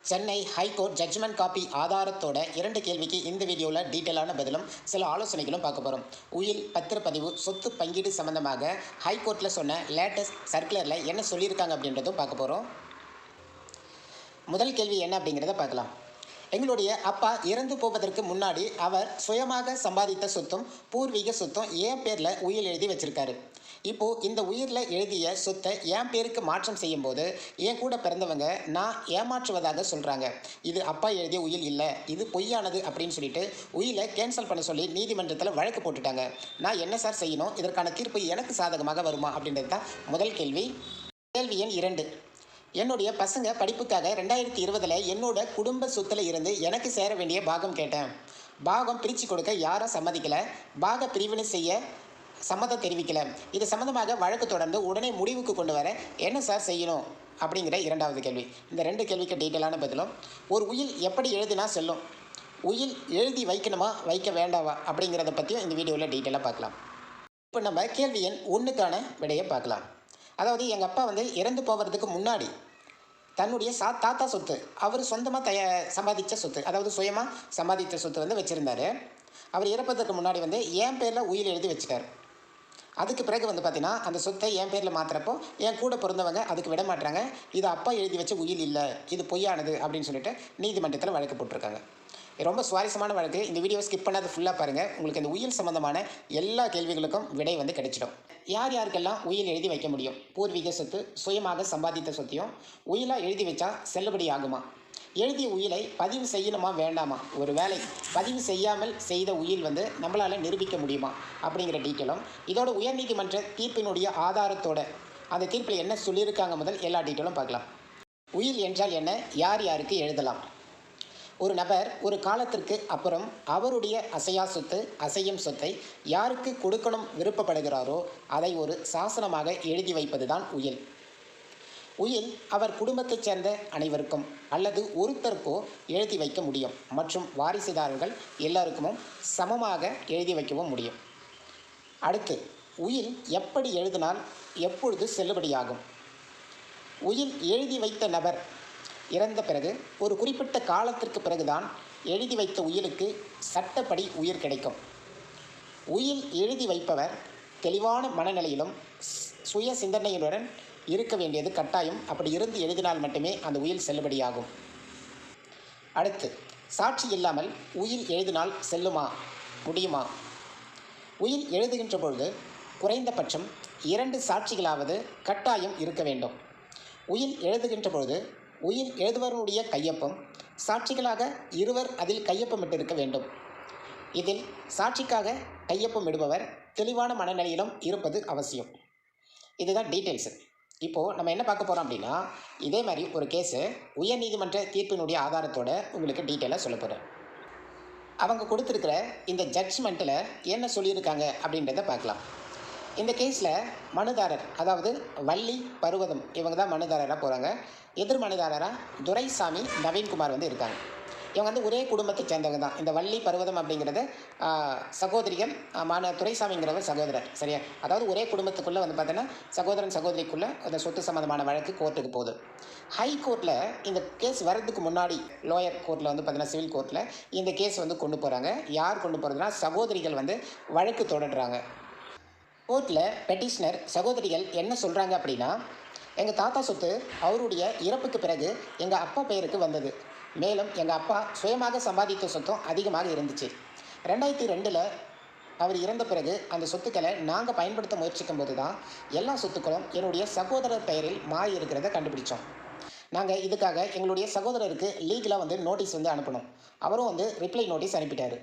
Chennai high court judgement copy ஆதாரத்தோட 2 கேள்விக்கு இந்த வீடியோவில் டீட்டெயிலான பதிலும் சில ஆலோசனைகளும் பார்க்க போகிறோம். உயில் பத்திரப்பதிவு சொத்து பங்கீடு சம்பந்தமாக ஹைகோர்ட்டில் சொன்ன லேட்டஸ்ட் சர்க்குலரில் என்ன சொல்லியிருக்காங்க அப்படின்றதும் பார்க்க போகிறோம். முதல் கேள்வி என்ன அப்படிங்கிறத பார்க்கலாம். எங்களுடைய அப்பா இறந்து போவதற்கு முன்னாடி அவர் சுயமாக சம்பாதித்த சொத்தும் பூர்வீக சொத்தும் என் பேரில் உயில் எழுதி வச்சிருக்காரு. இப்போது இந்த உயிரில் எழுதிய சொத்தை என் பேருக்கு மாற்றம் செய்யும்போது என் கூட பிறந்தவங்க நான் ஏமாற்றுவதாக சொல்கிறாங்க. இது அப்பா எழுதிய உயில் இல்லை, இது பொய்யானது அப்படின்னு சொல்லிட்டு உயிலை கேன்சல் பண்ண சொல்லி நீதிமன்றத்தில் வழக்கு போட்டுட்டாங்க. நான் என்ன சார் செய்யணும்? இதற்கான தீர்ப்பு எனக்கு சாதகமாக வருமா அப்படின்றது தான் முதல் கேள்வி. கேள்வி எண் 2. என்னுடைய பசங்க படிப்புக்காக 2020 என்னோட குடும்ப சொத்தில் இருந்து எனக்கு சேர வேண்டிய பாகம் கேட்டேன். பாகம் பிரித்து கொடுக்க யாரும் சம்மதிக்கலை. பாக பிரிவினை செய்ய சம்மதம் தெரிவிக்கலை. இது சம்மந்தமாக வழக்கு தொடர்ந்து உடனே முடிவுக்கு கொண்டு வர என்ன சார் செய்யணும் அப்படிங்கிற 2வது கேள்வி. இந்த 2 கேள்விக்கு டீட்டெயிலான பதிலும், ஒரு உயில் எப்படி எழுதினா செல்லும், உயில் எழுதி வைக்கணுமா வைக்க வேண்டாவா அப்படிங்கிறத பற்றியும் இந்த வீடியோவில் டீட்டெயிலாக பார்க்கலாம். இப்போ நம்ம கேள்வி எண் 1க்கான விடையை பார்க்கலாம். அதாவது எங்கள் அப்பா இறந்து போகிறதுக்கு முன்னாடி தன்னுடைய தாத்தா சொத்து, அவர் சொந்தமாக சம்பாதித்த சொத்து, அதாவது சுயமாக சம்பாதித்த சொத்து வச்சுருந்தார். அவர் இறப்பதற்கு முன்னாடி என் பேரில் உயில் எழுதி வச்சுட்டார். அதுக்கு பிறகு பார்த்தீங்கன்னா அந்த சொத்தை என் பேரில் மாற்றுறப்போ என் கூட பிறந்தவங்க அதுக்கு விட மாட்டாங்க. இது அப்பா எழுதி வச்ச உயில் இல்லை, இது பொய்யானது அப்படின்னு சொல்லிட்டு நீதிமன்றத்தில் வழக்கு போட்டிருக்காங்க. ரொம்ப சுவாரஸ்யமான வழக்கு. இந்த வீடியோ ஸ்கிப் பண்ணாத ஃபுல்லாக பாருங்கள். உங்களுக்கு இந்த உயில் சம்மந்தமான எல்லா கேள்விகளுக்கும் விடை கிடைச்சிடும். யார் யாருக்கெல்லாம் உயில் எழுதி வைக்க முடியும்? பூர்வீக சொத்து, சுயமாக சம்பாதித்த சொத்தையும் உயிலாக எழுதி வச்சா செல்லுபடி ஆகுமா? எழுதிய உயிலை பதிவு செய்யணுமா வேண்டாமா? ஒரு வேளை பதிவு செய்யாமல் செய்த உயில் நம்மளால் நிரூபிக்க முடியுமா அப்படிங்கிற டீட்டெயிலும், இதோட உயர்நீதிமன்ற தீர்ப்பினுடைய ஆதாரத்தோட அந்த தீர்ப்பில் என்ன சொல்லியிருக்காங்க முதல் எல்லா டீட்டெயிலும் பார்க்கலாம். உயில் என்றால் என்ன? யார் யாருக்கு எழுதலாம்? ஒரு நபர் ஒரு காலத்திற்கு அப்புறம் அவருடைய அசையா சொத்து, அசையும் சொத்தை யாருக்கு கொடுக்கணும் விருப்பப்படுகிறாரோ அதை ஒரு சாசனமாக எழுதி வைப்பது தான் உயில். உயில் அவர் குடும்பத்தைச் சேர்ந்த அனைவருக்கும் அல்லது ஒருத்தருக்கோ எழுதி வைக்க முடியும் மற்றும் வாரிசுதாரர்கள் எல்லாருக்கும் சமமாக எழுதி வைக்கவும் முடியும். அடுத்து, உயில் எப்படி எழுதினால் எப்பொழுது செல்லுபடியாகும்? உயில் எழுதி வைத்த நபர் இறந்த பிறகு ஒரு குறிப்பிட்ட காலத்திற்கு பிறகுதான் எழுதி வைத்த உயிலுக்கு சட்டப்படி உயிர் கிடைக்கும். உயில் எழுதி வைப்பவர் தெளிவான மனநிலையிலும் சுய சிந்தனையுடன் இருக்க வேண்டியது கட்டாயம். அப்படி இருந்து எழுதினால் மட்டுமே அந்த உயில் செல்லுபடியாகும். அடுத்து, சாட்சி இல்லாமல் உயில் எழுதினால் செல்லுமா, முடியுமா? உயில் எழுதுகின்ற பொழுது குறைந்தபட்சம் 2 சாட்சிகளாவது கட்டாயம் இருக்க வேண்டும். உயில் எழுதுகின்ற பொழுது உயில் எழுதுவருடைய கையொப்பம் சாட்சிகளாக இருவர் அதில் கையொப்பமிட்டிருக்க வேண்டும். இதில் சாட்சிக்காக கையொப்பம் இடுபவர் தெளிவான மனநிலையிலும் இருப்பது அவசியம். இதுதான் டீட்டெயில்ஸு. இப்போது நம்ம என்ன பார்க்க போகிறோம் அப்படின்னா, இதே மாதிரி ஒரு கேஸு உயர்நீதிமன்ற தீர்ப்பினுடைய ஆதாரத்தோடு உங்களுக்கு டீட்டெயிலாக சொல்ல போகிறேன். அவங்க கொடுத்துருக்கிற இந்த ஜட்ஜ்மெண்ட்டில் என்ன சொல்லியிருக்காங்க அப்படின்றத பார்க்கலாம். இந்த கேஸில் மனுதாரர், அதாவது வள்ளி பருவதம், இவங்க தான் மனுதாரராக போகிறாங்க. எதிர் மனுதாரராக துரைசாமி நவீன்குமார் இருக்காங்க. இவங்க ஒரே குடும்பத்தை சேர்ந்தவங்க தான். இந்த வள்ளி பருவதம் அப்படிங்கிறது சகோதரிகள், துரைசாமிங்கிறவர் சகோதரர், சரியா? அதாவது ஒரே குடும்பத்துக்குள்ளே பார்த்தீங்கன்னா சகோதரன் சகோதரிக்குள்ளே அந்த சொத்து சம்மந்தமான வழக்கு கோர்ட்டுக்கு போகுது. ஹை கோர்ட்டில் இந்த கேஸ் வர்றதுக்கு முன்னாடி லோயர் கோர்ட்டில் பார்த்தீங்கன்னா சிவில் கோர்ட்டில் இந்த கேஸ் கொண்டு போகிறாங்க. யார் கொண்டு போகிறதுனா சகோதரிகள் வழக்கு தொடர்றாங்க. கோர்ட்டில் பெட்டிஷனர் சகோதரிகள் என்ன சொல்கிறாங்க அப்படின்னா, எங்கள் தாத்தா சொத்து அவருடைய இறப்புக்கு பிறகு எங்கள் அப்பா பெயருக்கு வந்தது. மேலும் எங்கள் அப்பா சுயமாக சம்பாதித்த சொத்தும் அதிகமாக இருந்துச்சு. 2002 அவர் இறந்த பிறகு அந்த சொத்துக்களை நாங்கள் பயன்படுத்த முயற்சிக்கும் போது தான் எல்லா சொத்துக்களும் என்னுடைய சகோதரர் பெயரில் மாறி இருக்கிறத கண்டுபிடிச்சோம். நாங்கள் இதுக்காக எங்களுடைய சகோதரருக்கு லீகலாக நோட்டீஸ் அனுப்பணும். அவரும் ரிப்ளை நோட்டீஸ் அனுப்பிட்டார்.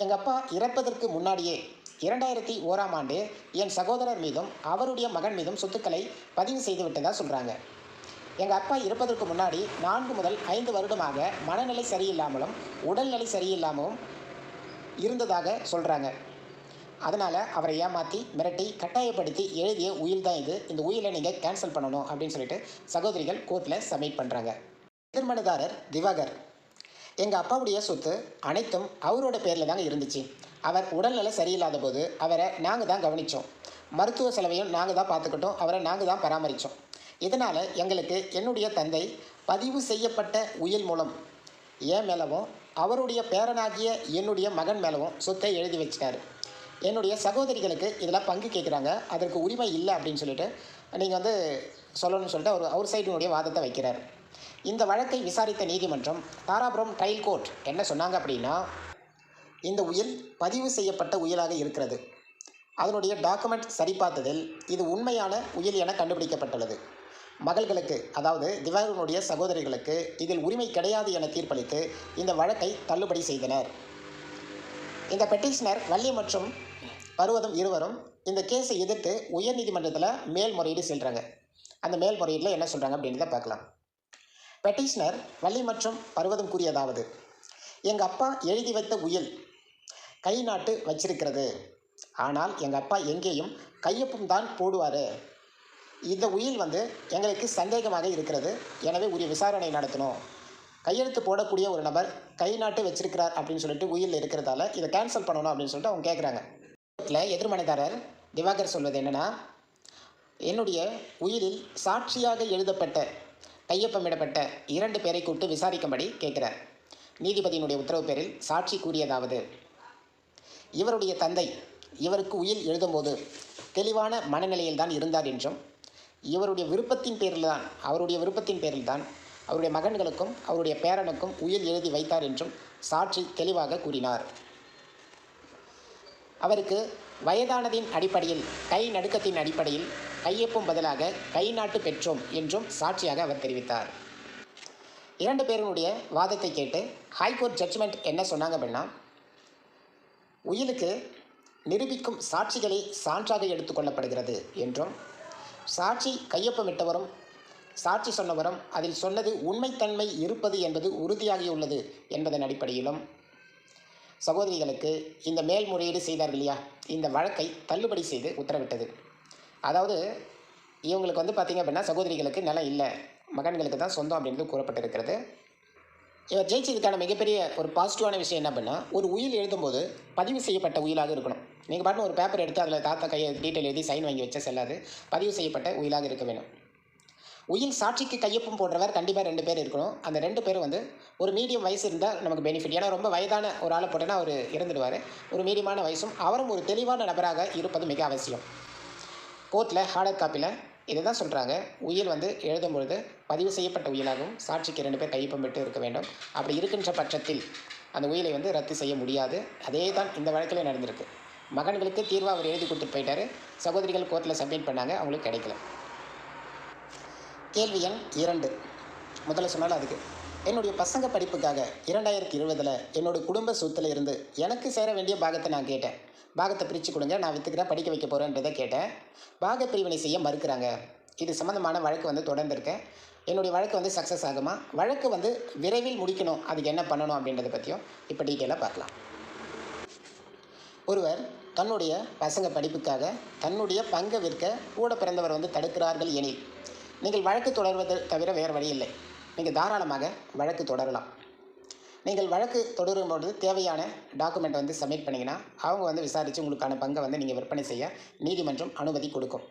எங்கள் அப்பா இறப்பதற்கு முன்னாடியே 2001ஆம் ஆண்டு என் சகோதரர் மீதும் அவருடைய மகன் மீதும் சொத்துக்களை பதிவு செய்து விட்டதாக சொல்கிறாங்க. எங்கள் அப்பா இருப்பதற்கு முன்னாடி 4 முதல் 5 வருடமாக மனநிலை சரியில்லாமலும் உடல்நிலை சரியில்லாமலும் இருந்ததாக சொல்கிறாங்க. அதனால் அவரை ஏமாற்றி மிரட்டி கட்டாயப்படுத்தி எழுதிய உயில் தான் இது. இந்த உயிலை நீங்கள் கேன்சல் பண்ணணும் அப்படின்னு சொல்லிட்டு சகோதரிகள் கோர்ட்டில் சப்மிட் பண்ணுறாங்க. எதிர்மனுதாரர் திவாகர், எங்கள் அப்பாவுடைய சொத்து அனைத்தும் அவரோட பேரில் தாங்க இருந்துச்சு. அவர் உடல்நிலை சரியில்லாத போது அவரை நாங்கள் தான் கவனித்தோம். மருத்துவ செலவையும் நாங்கள் தான் பார்த்துக்கிட்டோம். அவரை நாங்கள் தான் பராமரித்தோம். இதனால் எங்களுக்கு என்னுடைய தந்தை பதிவு செய்யப்பட்ட உயில் மூலம் என் மேலவும் அவருடைய பேரனாகிய என்னுடைய மகன் மேலவும் சொத்தை எழுதி வச்சிட்டாரு. என்னுடைய சகோதரிகளுக்கு இதில் பங்கு கேட்குறாங்க, அதற்கு உரிமை இல்லை அப்படின்னு சொல்லிட்டு நீங்கள் வந்து சொல்லணும்னு சொல்லிட்டு அவர் சைடினுடைய வாதத்தை வைக்கிறார். இந்த வழக்கை விசாரித்த நீதிமன்றம் தாராபுரம் ட்ரையல் கோர்ட் என்ன சொன்னாங்க அப்படின்னா, இந்த உயில் பதிவு செய்யப்பட்ட உயிலாக இருக்கிறது. அதனுடைய டாக்குமெண்ட் சரிபார்த்ததில் இது உண்மையான உயில் என கண்டுபிடிக்கப்பட்டுள்ளது. மகள்களுக்கு, அதாவது திவாகரனுடைய சகோதரிகளுக்கு இதில் உரிமை கிடையாது என தீர்ப்பளித்து இந்த வழக்கை தள்ளுபடி செய்தனர். இந்த பெட்டிஷனர் வள்ளி மற்றும் பர்வதம் இருவரும் இந்த கேஸை எதிர்த்து உயர்நீதிமன்றத்தில் மேல்முறையீடு செல்கிறாங்க. அந்த மேல்முறையீட்டில் என்ன சொல்கிறாங்க அப்படின்றத பார்க்கலாம். பெட்டிஷனர் வள்ளி மற்றும் பர்வதம் கூறியதாவது, எங்கள் அப்பா எழுதி வைத்த உயில் கை நாட்டு வச்சிருக்கிறது. ஆனால் எங்கள் அப்பா எங்கேயும் கையொப்பம் தான் போடுவார். இந்த உயில் வந்து எங்களுக்கு சந்தேகமாக இருக்கிறது. எனவே உரிய விசாரணை நடத்தணும். கையெழுத்து போடக்கூடிய ஒரு நபர் கை நாட்டு வச்சிருக்கிறார் அப்படின்னு சொல்லிட்டு உயில் இருக்கிறதால இதை கேன்சல் பண்ணணும் அப்படின்னு சொல்லிட்டு அவங்க கேட்குறாங்க. எதிர்மனைதாரர் திவாகர் சொல்வது என்னென்னா, என்னுடைய உயிலில் சாட்சியாக எழுதப்பட்ட கையொப்பமிடப்பட்ட 2 பேரை கூப்பிட்டு விசாரிக்கும்படி கேட்கிறார். நீதிபதியினுடைய உத்தரவு பேரில் சாட்சி கூறியதாவது, இவருடைய தந்தை இவருக்கு உயில் எழுதும்போது தெளிவான மனநிலையில் தான் இருந்தார் என்றும், அவருடைய விருப்பத்தின் பேரில் தான் அவருடைய மகன்களுக்கும் அவருடைய பேரனுக்கும் உயில் எழுதி வைத்தார் என்றும் சாட்சி தெளிவாக கூறினார். அவருக்கு வயதானதின் அடிப்படையில் கை நடுக்கத்தின் அடிப்படையில் கையொப்பம் பதிலாக கை நாட்டு பெற்றோம் என்றும் சாட்சியாக அவர் தெரிவித்தார். 2 பேருடைய வாதத்தை கேட்டு ஹைகோர்ட் ஜட்ஜ்மெண்ட் என்ன சொன்னாங்க அப்படின்னா, உயிலுக்கு நிரூபிக்கும் சாட்சிகளை சான்றாக எடுத்துக்கொள்ளப்படுகிறது என்றும், சாட்சி கையொப்பமிட்டவரும் சாட்சி சொன்னவரும் அதில் சொன்னது உண்மைத்தன்மை இருப்பது என்பது உறுதியாகியுள்ளது என்பதன் அடிப்படையிலும் சகோதரிகளுக்கு இந்த மேல்முறையீடு செய்தார்கள் இல்லையா, இந்த வழக்கை தள்ளுபடி செய்து உத்தரவிட்டது. அதாவது இவங்களுக்கு வந்து பார்த்திங்க அப்படின்னா சகோதரிகளுக்கு நிலம் இல்லை, மகன்களுக்கு தான் சொந்தம் அப்படின்றது கூறப்பட்டிருக்கிறது. இவர் ஜெயிச்சதுக்கான மிகப்பெரிய ஒரு பாசிட்டிவான விஷயம் என்ன அப்படின்னா, ஒரு உயில் எழுதும்போது பதிவு செய்யப்பட்ட உயிலாக இருக்கணும். நீங்கள் பாட்டு ஒரு பேப்பர் எடுத்து அதில் தாத்தா கையை டீட்டெயில் எழுதி சைன் வாங்கி வச்சா செல்லாது, பதிவு செய்யப்பட்ட உயிலாக இருக்க வேணும். உயில் சாட்சிக்கு கையொப்பம் போடுறவர் கண்டிப்பாக 2 பேர் இருக்கணும். அந்த 2 பேரும் வந்து ஒரு மீடியம் வயசு இருந்தால் நமக்கு பெனிஃபிட். ஏன்னா ரொம்ப வயதான ஒரு ஆளை போட்டோன்னா அவர் இறந்துடுவார். ஒரு மீடியமான வயசும் அவரும் ஒரு தெளிவான நபராக இருப்பது மிக அவசியம். கோர்ட்டில் ஹார்டர் காப்பியில் இதை தான் சொல்கிறாங்க, உயில் வந்து எழுதும்பொழுது பதிவு செய்யப்பட்ட உயிலாகவும் சாட்சிக்கு 2 பேர் கையொப்பமிட்டு இருக்க வேண்டும். அப்படி இருக்கின்ற பட்சத்தில் அந்த உயிலை வந்து ரத்து செய்ய முடியாது. அதே தான் இந்த வழக்கில் நடந்திருக்கு. மகன்களுக்கு தீர்வாக அவர் எழுதி கொடுத்துட்டு போயிட்டார். சகோதரிகள் கோர்ட்டில் சப்மிட் பண்ணாங்க, அவங்களுக்கு கிடைக்கல. கேள்வி எண் 2. முதல்ல சொன்னாலும் அதுக்கு, என்னுடைய பசங்க படிப்புக்காக 2020 என்னோடய குடும்ப சொத்தில் இருந்து எனக்கு சேர வேண்டிய பாகத்தை நான் கேட்டேன். பாகத்தை பிரித்து கொடுங்க, நான் விற்றுக்கிறேன், படிக்க வைக்க போகிறேன்றதை கேட்டேன். பாக பிரிவினை செய்ய மறுக்கிறாங்க. இது சம்மந்தமான வழக்கு வந்து தொடர்ந்துருக்கேன். என்னுடைய வழக்கு வந்து சக்ஸஸ் ஆகுமா, வழக்கு வந்து விரைவில் முடிக்கணும், அதுக்கு என்ன பண்ணணும் அப்படின்றத பற்றியும் இப்போ டீட்டெயிலாக பார்க்கலாம். ஒருவர் தன்னுடைய பசங்க படிப்புக்காக தன்னுடைய பங்கை விற்க கூட பிறந்தவர் வந்து தடுக்கிறார்கள் எனில் நீங்கள் வழக்கு தொடர்வது தவிர வேறு வழி இல்லை. நீங்கள் தாராளமாக வழக்கு தொடரலாம். நீங்கள் வழக்கு தொடரும்போது தேவையான டாக்குமெண்ட் வந்து சப்மிட் பண்ணிங்கன்னா அவங்க வந்து விசாரித்து உங்களுக்கான பங்கை வந்து நீங்கள் விற்பனை செய்ய நீதிமன்றம் அனுமதி கொடுக்கும்.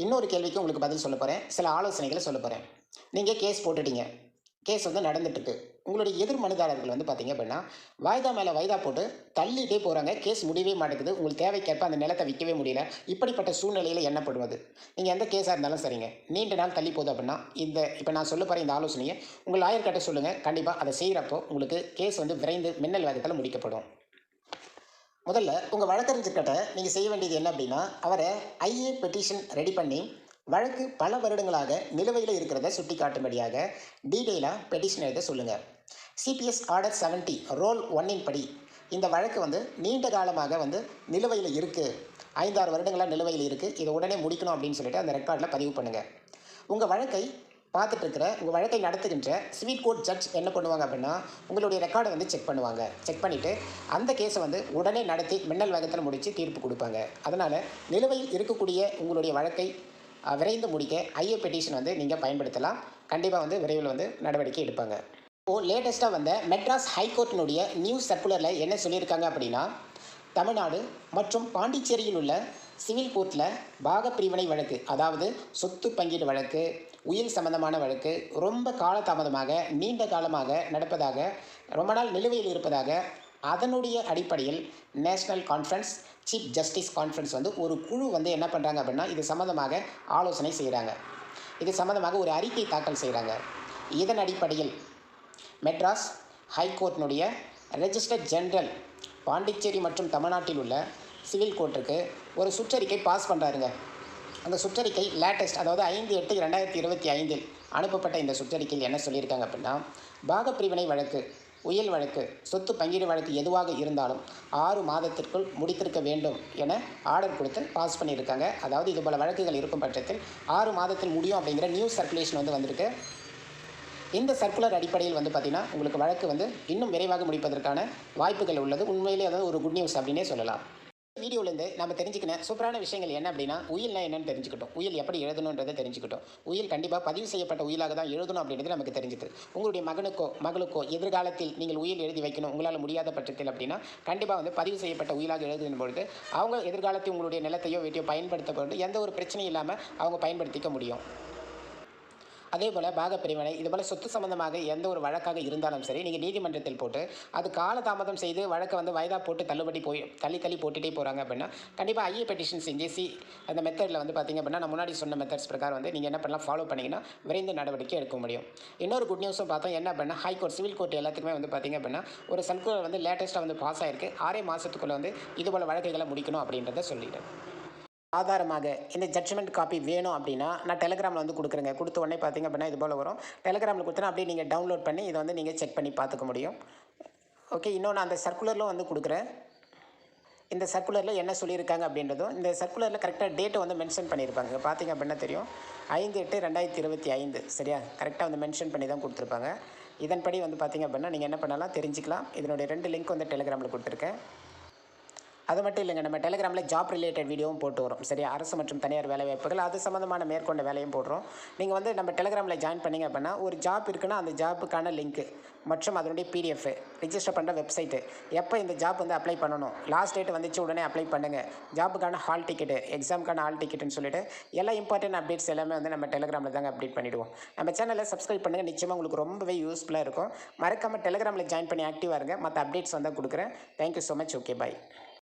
இன்னொரு கேள்விக்கு உங்களுக்கு பதில் சொல்ல போகிறேன், சில ஆலோசனைகளை சொல்ல போகிறேன். நீங்கள் கேஸ் போட்டுட்டீங்க, கேஸ் வந்து நடந்துட்டுருக்கு. உங்களுடைய எதிர் மனுதாரர்கள் வந்து பார்த்திங்க அப்படின்னா வாய்தா மேலே வாய்தா போட்டு தள்ளிகிட்டே போகிறாங்க. கேஸ் முடியவே மாட்டேங்குது. உங்களுக்கு தேவைக்கேற்ப அந்த நிலத்தை விற்கவே முடியல. இப்படிப்பட்ட சூழ்நிலையில் என்ன பண்ணுவது? நீங்கள் எந்த கேஸாக இருந்தாலும் சரிங்க, நீண்ட நாள் தள்ளி போகுது அப்படின்னா இப்போ நான் சொல்ல போகிற இந்த ஆலோசனையை உங்கள் லாயர் கிட்ட சொல்லுங்கள். கண்டிப்பாக அதை செய்கிறப்போ உங்களுக்கு கேஸ் வந்து விரைந்து மின்னல் வேகத்தில் முடிக்கப்படும். முதல்ல உங்கள் வழக்கறிஞர்கிட்ட நீங்கள் செய்ய வேண்டியது என்ன அப்படின்னா, அவரை ஐஏ பெட்டிஷன் ரெடி பண்ணி வழக்கு பல வருடங்களாக நிலுவையில் இருக்கிறத சுட்டி காட்டும்படியாக டீட்டெயிலாக பெட்டிஷன் எழுத சொல்லுங்கள். சிபிஎஸ் ஆர்டர் 70 ரோல் 1 படி இந்த வழக்கு வந்து நீண்ட காலமாக வந்து நிலுவையில் இருக்குது, 5-6 வருடங்களாக நிலுவையில் இருக்குது, இதை உடனே முடிக்கணும் அப்படின்னு சொல்லிட்டு அந்த ரெக்கார்டில் பதிவு பண்ணுங்கள். உங்கள் வழக்கை உங்கள் வழக்கை நடத்துகின்ற சிவில் கோர்ட் ஜட்ஜ் என்ன பண்ணுவாங்க அப்படின்னா உங்களுடைய ரெக்கார்டை வந்து செக் பண்ணுவாங்க. செக் பண்ணிவிட்டு அந்த கேஸை வந்து உடனே நடத்தி மின்னல் வேகத்தில் முடித்து தீர்ப்பு கொடுப்பாங்க. அதனால் நிலுவையில் இருக்கக்கூடிய உங்களுடைய வழக்கை விரைந்து முடிக்க ஐஏ பெட்டிஷன் வந்து நீங்கள் பயன்படுத்தலாம். கண்டிப்பாக வந்து விரைவில் வந்து நடவடிக்கை எடுப்பாங்க. இப்போது லேட்டஸ்ட்டாக வந்த மெட்ராஸ் ஹைகோர்ட்டினுடைய நியூஸ் சர்க்குலரில் என்ன சொல்லியிருக்காங்க அப்படின்னா, தமிழ்நாடு மற்றும் பாண்டிச்சேரியில் உள்ள சிவில் கோர்ட்டில் பாகப்பிரிவினை வழக்கு, அதாவது சொத்து பங்கீடு வழக்கு, உயில் சம்பந்தமான வழக்கு ரொம்ப காலதாமதமாக நீண்ட காலமாக நடப்பதாக, ரொம்ப நாள் நிலுவையில் இருப்பதாக, அதனுடைய அடிப்படையில் national conference chief justice conference ஒரு குழு என்ன பண்ணுறாங்க அப்படின்னா, இது சம்மந்தமாக ஆலோசனை செய்கிறாங்க. இது சம்மந்தமாக ஒரு அறிக்கை தாக்கல் செய்கிறாங்க. இதன் அடிப்படையில் மெட்ராஸ் ஹைகோர்ட்டினுடைய ரெஜிஸ்டர் ஜெனரல் பாண்டிச்சேரி மற்றும் தமிழ்நாட்டில் உள்ள சிவில் கோர்ட்டுக்கு ஒரு சுற்றறிக்கை பாஸ் பண்ணுறாருங்க. அந்த சுற்றறிக்கை லேட்டஸ்ட், அதாவது 5/8/2025 அனுப்பப்பட்ட இந்த சுற்றறிக்கையில் என்ன சொல்லியிருக்காங்க அப்படின்னா, பாகப்பிரிவினை வழக்கு, உயில் வழக்கு, சொத்து பங்கீடு வழக்கு எதுவாக இருந்தாலும் 6 மாதத்திற்குள் முடித்திருக்க வேண்டும் என ஆர்டர் கொடுத்து பாஸ் பண்ணியிருக்காங்க. அதாவது இதுபோல் வழக்குகள் இருக்கும் பட்சத்தில் 6 மாதத்தில் முடியும் அப்படிங்கிற நியூஸ் சர்க்குலேஷன் வந்திருக்கு. இந்த சர்க்குலர் அடிப்படையில் பார்த்திங்கன்னா உங்களுக்கு வழக்கு இன்னும் விரைவாக முடிப்பதற்கான வாய்ப்புகள் உள்ளது. உண்மையிலே ஒரு குட் நியூஸ் அப்படின்னே சொல்லலாம். வீடியோலேருந்து நம்ம தெரிஞ்சுக்கின சூப்பரான விஷயங்கள் என்ன அப்படின்னா, உயில்னா என்னென்னு தெரிஞ்சுக்கிட்டோம், உயில் எப்படி எழுதணுன்றதை தெரிஞ்சுக்கிட்டோம். உயில் கண்டிப்பாக பதிவு செய்யப்பட்ட உயிலாக தான் எழுதணும் அப்படின்றது நமக்கு தெரிஞ்சுக்குது. உங்களுடைய மகளுக்கோ எதிர்காலத்தில் நீங்கள் உயில் எழுதி வைக்கணும் உங்களால் முடியாத பட்சத்தில் அப்படின்னா, கண்டிப்பாக பதிவு செய்யப்பட்ட உயிலாக எழுதும் பொழுது அவங்க எதிர்காலத்தில் உங்களுடைய நிலத்தையோ வீட்டையோ பயன்படுத்தப்பட்டு எந்த ஒரு பிரச்சனையும் இல்லாமல் அவங்க பயன்படுத்திக்க முடியும். அதே போல் பாகப்பிரிவினை இதுபோல் சொத்து சம்பந்தமாக எந்த ஒரு வழக்காக இருந்தாலும் சரி, நீங்கள் நீதிமன்றத்தில் போட்டு அது காலதாமதம் செய்து வழக்கை வயதா போட்டு தள்ளி போட்டுகிட்டே போகிறாங்க அப்படின்னா, கண்டிப்பாக ஐஏ பெட்டிஷன் செஞ்சு அந்த மெத்தடில் பார்த்திங்க அப்படின்னா, நான் முன்னாடி சொன்ன மெத்தட்ஸ் பிரகாரம் நீங்கள் என்ன பண்ணலாம், ஃபாலோ பண்ணிங்கன்னா விரைந்து நடவடிக்கை எடுக்க முடியும். இன்னொரு குட் நியூஸும் பார்த்தோம். என்ன அப்படின்னா, ஹைகோர்ட் சிவில் கோர்ட் எல்லாத்துக்குமே பார்த்திங்க அப்படின்னா ஒரு சர்க்குலர் லேட்டஸ்ட்டாக பாஸ் ஆகிருக்கு. 6 மாதத்துக்குள்ளே இதுபோல் வழக்குகளை முடிக்கணும் அப்படின்றத சொல்லிட்டேன். ஆதாரமாக இந்த ஜட்ஜ்மெண்ட் காப்பி வேணும் அப்படின்னா நான் டெலிகிராமில் கொடுக்குறேங்க. கொடுத்த உடனே பார்த்திங்க அப்படின்னா இது போல் வரும். டெலிகிராமில் கொடுத்தனா அப்படியே நீங்கள் டவுன்லோட் பண்ணி இதை நீங்கள் செக் பண்ணி பார்த்துக்க முடியும். ஓகே, இன்னொன்று அந்த சர்க்குலரில் கொடுக்குறேன். இந்த சர்க்குலரில் என்ன சொல்லியிருக்காங்க அப்படின்றதும், இந்த சர்க்குலரில் கரெக்டாக டேட்டை மென்ஷன் பண்ணியிருப்பாங்க. பார்த்திங்க அப்படின்னா தெரியும், 5/8/2025 சரியா, கரெக்டாக மென்ஷன் பண்ணி தான் கொடுத்துருப்பாங்க. இதன்படி பார்த்திங்க அப்படின்னா நீங்கள் என்ன பண்ணலாம் தெரிஞ்சுக்கலாம். இதனுடைய 2 லிங்க் டெலிகிராமில் கொடுத்துருக்கேன். அது மட்டும் இல்லைங்க, நம்ம டெலிகிராமில் ஜாப் ரிலேட்டட் வீடியோவும் போட்டு வரும் சரியா. அரசு மற்றும் தனியார் வேலைவாய்ப்புகள் அது சம்மந்தமான மேற்கொண்ட வேலையும் போடுறோம். நீங்கள் நம்ம டெலிகிராமில் ஜாயின் பண்ணிங்க அப்படின்னா, ஒரு ஜாப் இருக்குன்னா அந்த ஜாப்புக்கான லிங்க்கு மற்றும் அதனுடைய பிடிஎஃப், ரிஜிஸ்டர் பண்ணுற வெப்சைட்டு, எப்போ இந்த ஜாப் அப்ளை பண்ணணும், லாஸ்ட் டேட் வந்துச்சு உடனே அப்ளை பண்ணுங்கள், ஜாப்புக்கான ஹால் டிக்கெட்டு, எக்ஸாமுக்கான ஹால் டிக்கெட்டுன்னு சொல்லிட்டு எல்லா இம்பார்ட்டன்ட் அப்டேட்ஸ் எல்லாமே நம்ம டெலிகிராமில் தாங்க அப்டேட் பண்ணிவிடுவோம். நம்ம சேனலை சப்ஸ்கிரைப் பண்ணுங்கள், நிச்சயமாக உங்களுக்கு ரொம்பவே யூஸ்ஃபுல்லாக இருக்கும். மறக்காமல் டெலிகிராமில் ஜாயின் பண்ணி ஆக்டிவாக இருங்க. மற்ற அப்டேட்ஸ் கொடுக்குறேன். Thank you so much. ஓகே, பாய்.